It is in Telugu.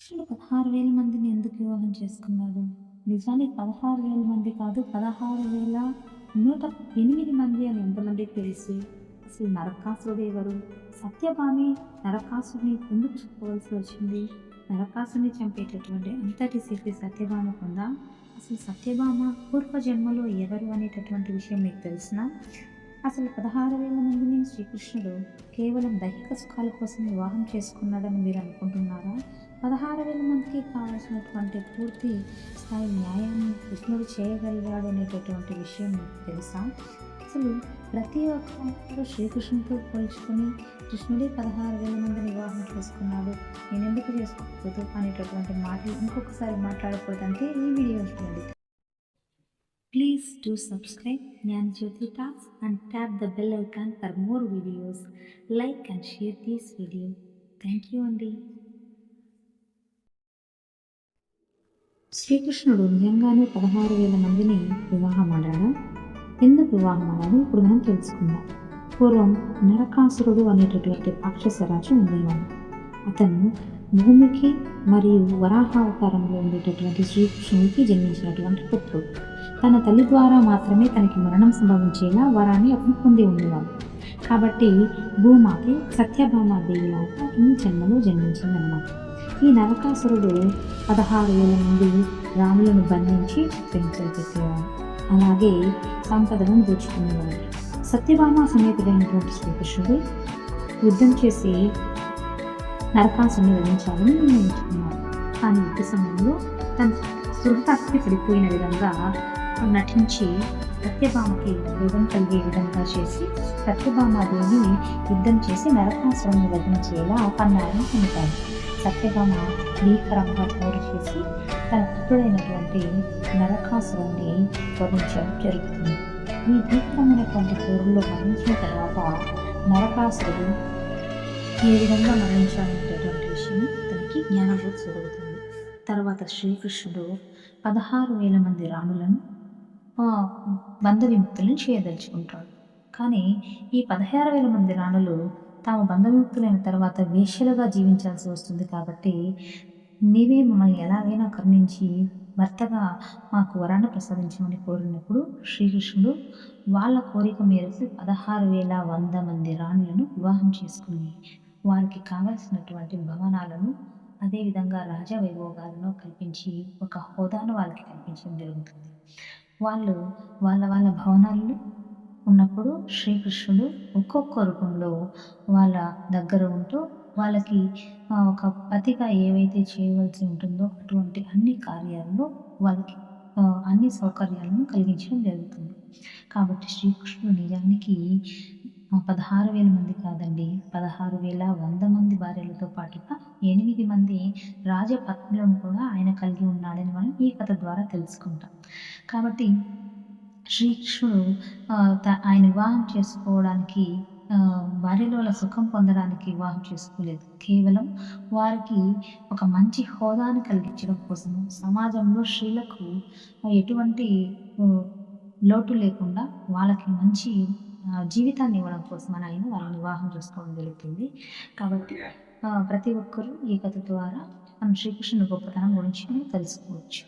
కృష్ణుడు 16,000 మందిని ఎందుకు వివాహం చేసుకున్నాడు? నిజానికి 16,000 మంది కాదు, 16,108 మంది అని ఎంతమందికి తెలుసు? అసలు నరకాసురుడు ఎవరు? సత్యభామి నరకాసురుడిని ఎందుకు చంపవలసి వచ్చింది? నరకాసురుడిని చంపేటటువంటి అంతటి శక్తి సత్యభామకుందా? అసలు సత్యభామ పూర్వజన్మలో ఎవరు అనేటటువంటి విషయం మీకు తెలిసిన? అసలు 16,000 మందిని శ్రీకృష్ణుడు కేవలం దైహిక సుఖాల కోసం వివాహం చేసుకున్నాడని మీరు అనుకుంటున్నారా? 16,000 మందికి కావాల్సినటువంటి పూర్తి స్థాయి న్యాయాన్ని కృష్ణుడు చేయగలిగాడు అనేటటువంటి విషయం మీకు తెలుసా? అసలు ప్రతి ఒక్కరు శ్రీకృష్ణుడితో పోల్చుకొని కృష్ణుడే 16,000 మందిని వివాహం చేసుకున్నాడు, నేను ఎందుకు చేసుకోకూడదు అనేటటువంటి మాటలు ఇంకొకసారి మాట్లాడకూడదంటే ఈ వీడియో చూడండి. Please do subscribe Jyoti Talks and tap the bell icon for more videos. Like and share this video. Thank you అండి. శ్రీకృష్ణుడు నిజంగానే 16,000 మందిని వివాహం ఆడాడా? ఎందుకు వివాహం ఆడాడు ఇప్పుడు మనం తెలుసుకుందాం. పూర్వం నరకాసురుడు అనేటటువంటి రాక్షస రాజు ఉండేవాడు. అతను భూమికి మరియు వరాహ అవతారంలో ఉండేటటువంటి శ్రీకృష్ణుడికి జన్మించినటువంటి పుత్రుడు. తన తల్లి ద్వారా మాత్రమే తనకి మరణం సంభవించేలా వరాన్ని అతను పొంది ఉండేవాడు. కాబట్టి భూమాకి సత్యభామాదేవి లాగా ఈ జన్మలో జన్మించిందన్నమాట. ఈ నరకాసురుడు 16,000 మంది రాములను బంధించి చిత్రహింసలు పెట్టేవాడు. అలాగే సంపదలను దోచుకునేవాడు. సత్యభామ సమేతుడైనటువంటి శ్రీకృష్ణుడు యుద్ధం చేసి నరకాసుని వధించాలని నిర్ణయించుకున్నాడు. కానీ యుద్ధ సమయంలో తన సృహతకి పడిపోయిన విధంగా నటించి సత్యభామకి యుద్ధం కలిగే విధంగా చేసి సత్యభామాదేవిని యుద్ధం చేసి నరకాసురుని వధించేలా పన్నాలను పొందుతాడు. సత్యభామ భీకరంగా పోరు చేసి తన పుత్రుడైనటువంటి నరకాసురుణ్ణి వధించడం జరుగుతుంది. ఈ భీకరమైనటువంటి పోరులో మరణించిన తర్వాత నరకాసురుడు ఏ విధంగా మరణించాలనేటటువంటి విషయం తనకి జ్ఞానబోధ జరుగుతుంది. తర్వాత శ్రీకృష్ణుడు 16,000 మంది రాణులను బంధ విముక్తులను చేయదలుచుకుంటాడు. కానీ ఈ 16,000 మంది రాణులు తాము బంధవిముక్తులైన తర్వాత వేశ్యలుగా జీవించాల్సి వస్తుంది. కాబట్టి నీవే మమ్మల్ని ఎలాగైనా కరుణించి భర్తగా మాకు వరాన్ని ప్రసాదించమని కోరినప్పుడు శ్రీకృష్ణుడు వాళ్ళ కోరిక మేరకు 16,100 మంది రాణులను వివాహం చేసుకుని వారికి కావలసినటువంటి భవనాలను అదేవిధంగా రాజా వైభోగాలను కల్పించి ఒక హోదాను వాళ్ళకి కల్పించడం జరుగుతుంది. వాళ్ళు వాళ్ళ భవనాల్లో ఉన్నప్పుడు శ్రీకృష్ణుడు ఒక్కొక్క రూపంలో వాళ్ళ దగ్గర ఉంటూ వాళ్ళకి ఒక పతిగా ఏవైతే చేయవలసి ఉంటుందో అటువంటి అన్ని కార్యాలలో వాళ్ళకి అన్ని సౌకర్యాలను కలిగించడం జరుగుతుంది. కాబట్టి శ్రీకృష్ణుడు నిజానికి 16,000 మంది కాదండి, 16,100 మంది భార్యలతో పాటుగా 8 మంది రాజపత్నులను కూడా ఆయన కలిగి ఉన్నాడని మనం ఈ కథ ద్వారా తెలుసుకుంటాం. కాబట్టి శ్రీకృష్ణుడు ఆయన వివాహం చేసుకోవడానికి భార్యలో వాళ్ళ సుఖం పొందడానికి వివాహం చేసుకోలేదు. కేవలం వారికి ఒక మంచి హోదాను కలిగించడం కోసము, సమాజంలో స్త్రీలకు ఎటువంటి లోటు లేకుండా వాళ్ళకి మంచి జీవితాన్ని ఇవ్వడం కోసం ఆయన వాళ్ళని వివాహం చేసుకోవడం జరుగుతుంది. కాబట్టి ప్రతి ఒక్కరూ ఈ కథ ద్వారా మనం శ్రీకృష్ణుని గొప్పతనం గురించి మనం తెలుసుకోవచ్చు.